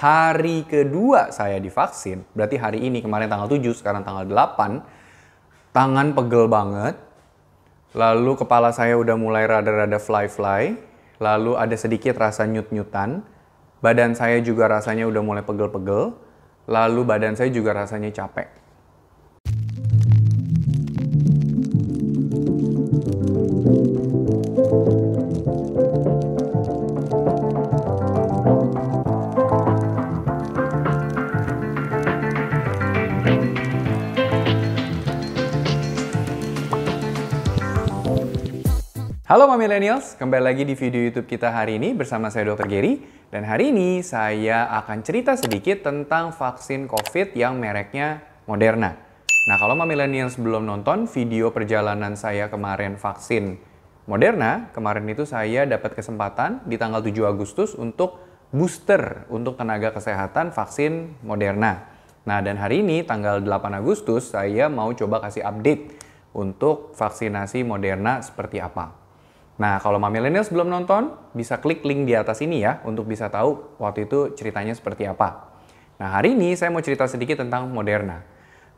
hari kedua saya divaksin, berarti hari ini, kemarin tanggal 7, sekarang tanggal 8, tangan pegel banget, lalu kepala saya udah mulai rada-rada fly-fly, lalu ada sedikit rasa nyut-nyutan, badan saya juga rasanya udah mulai pegel-pegel, lalu badan saya juga rasanya capek. Halo Millennials, kembali lagi di video YouTube kita hari ini bersama saya Dr. Gary. Dan hari ini saya akan cerita sedikit tentang vaksin COVID yang mereknya Moderna. Nah, kalau Millennials belum nonton video perjalanan saya kemarin vaksin Moderna, kemarin itu saya dapat kesempatan di tanggal 7 Agustus untuk booster untuk tenaga kesehatan vaksin Moderna. Nah, dan hari ini tanggal 8 Agustus saya mau coba kasih update untuk vaksinasi Moderna seperti apa. Nah, kalau Millennials belum nonton, bisa klik link di atas ini ya, untuk bisa tahu waktu itu ceritanya seperti apa. Nah, hari ini saya mau cerita sedikit tentang Moderna.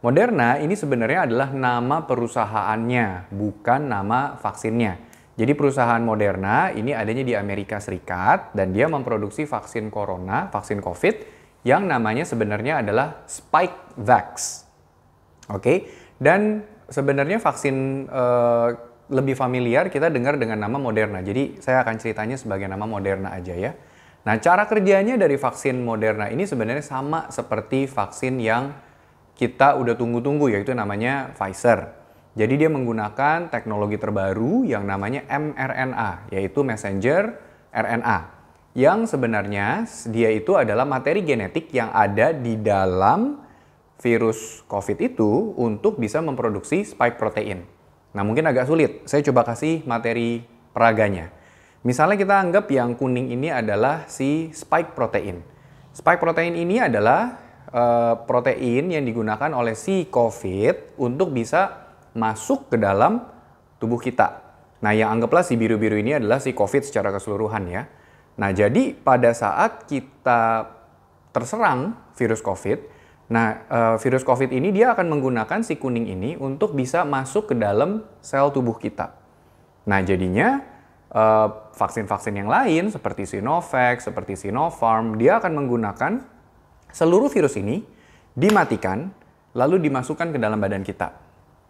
Moderna ini sebenarnya adalah nama perusahaannya, bukan nama vaksinnya. Jadi perusahaan Moderna ini adanya di Amerika Serikat, dan dia memproduksi vaksin corona, vaksin COVID, yang namanya sebenarnya adalah Spikevax. Oke, dan sebenarnya vaksin lebih familiar kita dengar dengan nama Moderna. Jadi saya akan ceritanya sebagai nama Moderna aja ya. Nah, cara kerjanya dari vaksin Moderna ini sebenarnya sama seperti vaksin yang kita udah tunggu-tunggu, yaitu namanya Pfizer. Jadi dia menggunakan teknologi terbaru yang namanya mRNA, yaitu messenger RNA. Yang sebenarnya dia itu adalah materi genetik yang ada di dalam virus COVID itu untuk bisa memproduksi spike protein. Nah, mungkin agak sulit. Saya coba kasih materi peraganya. Misalnya kita anggap yang kuning ini adalah si spike protein. Spike protein ini adalah protein yang digunakan oleh si COVID untuk bisa masuk ke dalam tubuh kita. Nah, yang anggaplah si biru-biru ini adalah si COVID secara keseluruhan ya. Nah, jadi pada saat kita terserang virus COVID, virus COVID ini dia akan menggunakan si kuning ini untuk bisa masuk ke dalam sel tubuh kita. Nah, jadinya vaksin-vaksin yang lain seperti Sinovac, seperti Sinopharm, dia akan menggunakan seluruh virus ini dimatikan lalu dimasukkan ke dalam badan kita.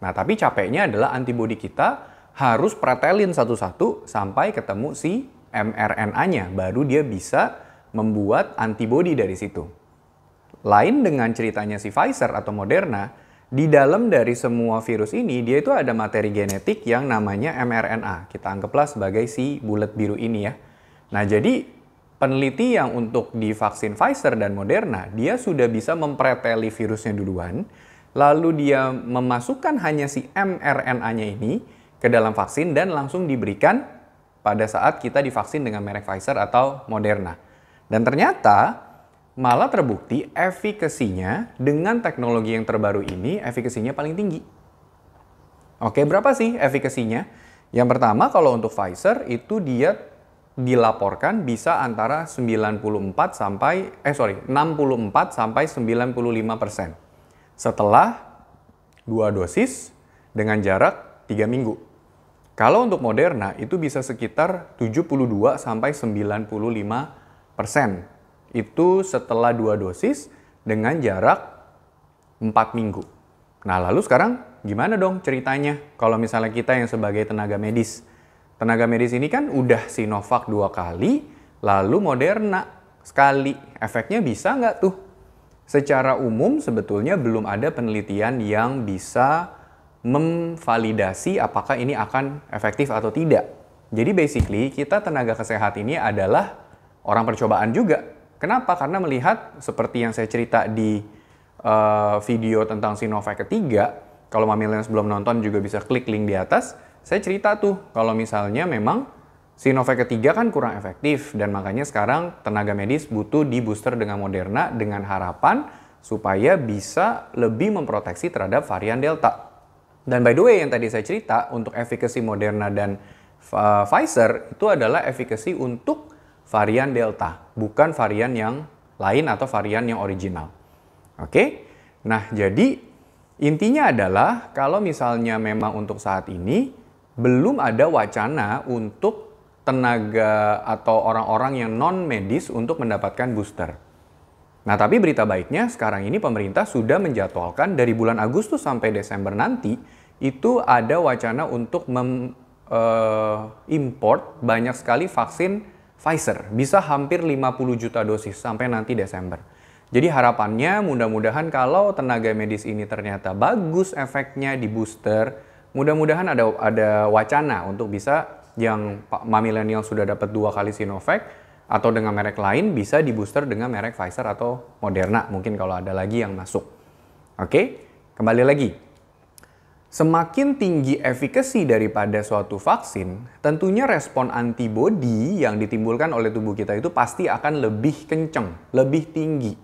Nah, tapi capeknya adalah antibodi kita harus pretelin satu-satu sampai ketemu si mRNA-nya, baru dia bisa membuat antibodi dari situ. Lain dengan ceritanya si Pfizer atau Moderna, di dalam dari semua virus ini, dia itu ada materi genetik yang namanya mRNA. Kita anggaplah sebagai si bulat biru ini ya. Nah, jadi peneliti yang untuk di vaksin Pfizer dan Moderna, dia sudah bisa mempreteli virusnya duluan, lalu dia memasukkan hanya si mRNA-nya ini ke dalam vaksin dan langsung diberikan pada saat kita divaksin dengan merek Pfizer atau Moderna. Dan ternyata malah terbukti efikasinya dengan teknologi yang terbaru ini, efikasinya paling tinggi. Oke, berapa sih efikasinya? Yang pertama, kalau untuk Pfizer itu dia dilaporkan bisa antara 64 sampai 95% setelah 2 dosis dengan jarak 3 minggu. Kalau untuk Moderna itu bisa sekitar 72 sampai 95%. Itu setelah 2 dosis dengan jarak 4 minggu. Nah, lalu sekarang gimana dong ceritanya kalau misalnya kita yang sebagai tenaga medis? Tenaga medis ini kan udah Sinovac 2 kali, lalu Moderna sekali. Efeknya bisa nggak tuh? Secara umum sebetulnya belum ada penelitian yang bisa memvalidasi apakah ini akan efektif atau tidak. Jadi basically kita tenaga kesehatan ini adalah orang percobaan juga. Kenapa? Karena melihat seperti yang saya cerita di video tentang Sinovac ketiga, kalau Millennials belum nonton juga bisa klik link di atas, saya cerita tuh kalau misalnya memang Sinovac ketiga kan kurang efektif dan makanya sekarang tenaga medis butuh di booster dengan Moderna dengan harapan supaya bisa lebih memproteksi terhadap varian Delta. Dan by the way yang tadi saya cerita untuk efikasi Moderna dan Pfizer itu adalah efikasi untuk varian Delta, bukan varian yang lain atau varian yang original. Oke? Nah, jadi intinya adalah kalau misalnya memang untuk saat ini belum ada wacana untuk tenaga atau orang-orang yang non-medis untuk mendapatkan booster. Nah, tapi berita baiknya sekarang ini pemerintah sudah menjadwalkan dari bulan Agustus sampai Desember nanti itu ada wacana untuk import banyak sekali vaksin Pfizer. Bisa hampir 50 juta dosis sampai nanti Desember. Jadi harapannya mudah-mudahan kalau tenaga medis ini ternyata bagus efeknya di booster, mudah-mudahan ada wacana untuk bisa yang milenial sudah dapat 2 kali Sinovac atau dengan merek lain bisa di booster dengan merek Pfizer atau Moderna mungkin kalau ada lagi yang masuk. Oke, kembali lagi. Semakin tinggi efikasi daripada suatu vaksin, tentunya respon antibodi yang ditimbulkan oleh tubuh kita itu pasti akan lebih kencang, lebih tinggi.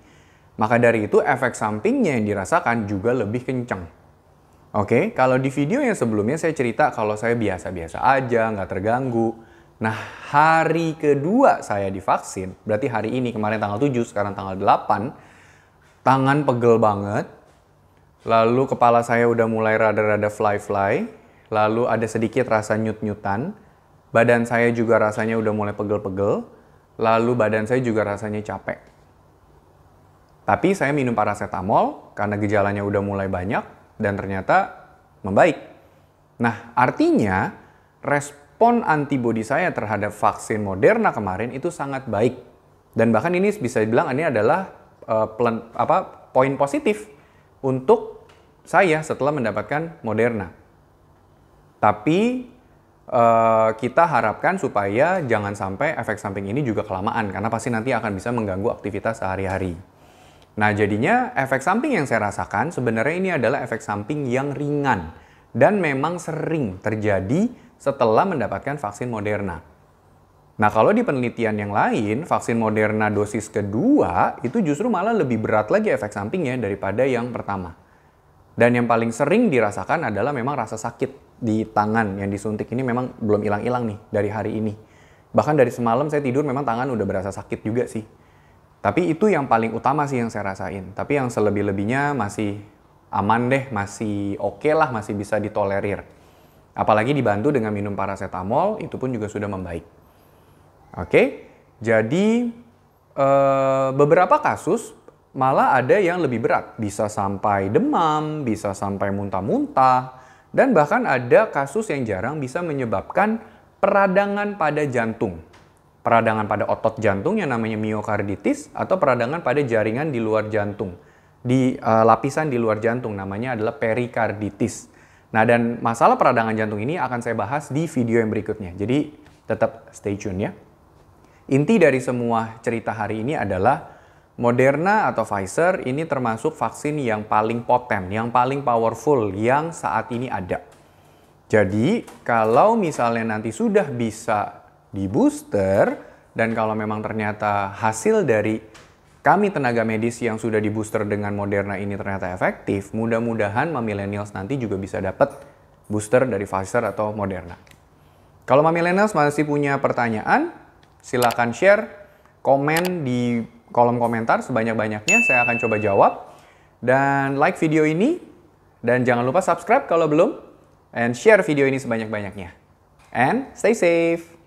Maka dari itu efek sampingnya yang dirasakan juga lebih kencang. Oke, kalau di video yang sebelumnya saya cerita kalau saya biasa-biasa aja, nggak terganggu. Nah, hari kedua saya divaksin, berarti hari ini, kemarin tanggal 7, sekarang tanggal 8, tangan pegel banget, lalu kepala saya udah mulai rada-rada fly-fly, lalu ada sedikit rasa nyut-nyutan, badan saya juga rasanya udah mulai pegel-pegel, lalu badan saya juga rasanya capek. Tapi saya minum paracetamol karena gejalanya udah mulai banyak dan ternyata membaik. Nah, artinya respon antibodi saya terhadap vaksin Moderna kemarin itu sangat baik. Dan bahkan ini bisa dibilang ini adalah poin positif untuk saya setelah mendapatkan Moderna. Tapi kita harapkan supaya jangan sampai efek samping ini juga kelamaan karena pasti nanti akan bisa mengganggu aktivitas sehari-hari. Nah, jadinya efek samping yang saya rasakan sebenarnya ini adalah efek samping yang ringan dan memang sering terjadi setelah mendapatkan vaksin Moderna. Nah, kalau di penelitian yang lain, vaksin Moderna dosis kedua itu justru malah lebih berat lagi efek sampingnya daripada yang pertama. Dan yang paling sering dirasakan adalah memang rasa sakit di tangan yang disuntik ini memang belum hilang-hilang nih dari hari ini. Bahkan dari semalam saya tidur memang tangan udah berasa sakit juga sih. Tapi itu yang paling utama sih yang saya rasain. Tapi yang selebih-lebihnya masih aman deh, masih oke lah, masih bisa ditolerir. Apalagi dibantu dengan minum paracetamol, itu pun juga sudah membaik. Oke, jadi beberapa kasus malah ada yang lebih berat. Bisa sampai demam, bisa sampai muntah-muntah, dan bahkan ada kasus yang jarang bisa menyebabkan peradangan pada jantung. Peradangan pada otot jantung yang namanya miokarditis atau peradangan pada jaringan di luar jantung. Di lapisan di luar jantung namanya adalah perikarditis. Nah, dan masalah peradangan jantung ini akan saya bahas di video yang berikutnya. Jadi tetap stay tune ya. Inti dari semua cerita hari ini adalah Moderna atau Pfizer ini termasuk vaksin yang paling poten, yang paling powerful yang saat ini ada. Jadi kalau misalnya nanti sudah bisa di booster, dan kalau memang ternyata hasil dari kami tenaga medis yang sudah di booster dengan Moderna ini ternyata efektif, mudah-mudahan millennials nanti juga bisa dapat booster dari Pfizer atau Moderna. Kalau millennials masih punya pertanyaan, silakan share, komen di kolom komentar sebanyak-banyaknya, saya akan coba jawab. Dan like video ini, dan jangan lupa subscribe kalau belum, and share video ini sebanyak-banyaknya. And stay safe!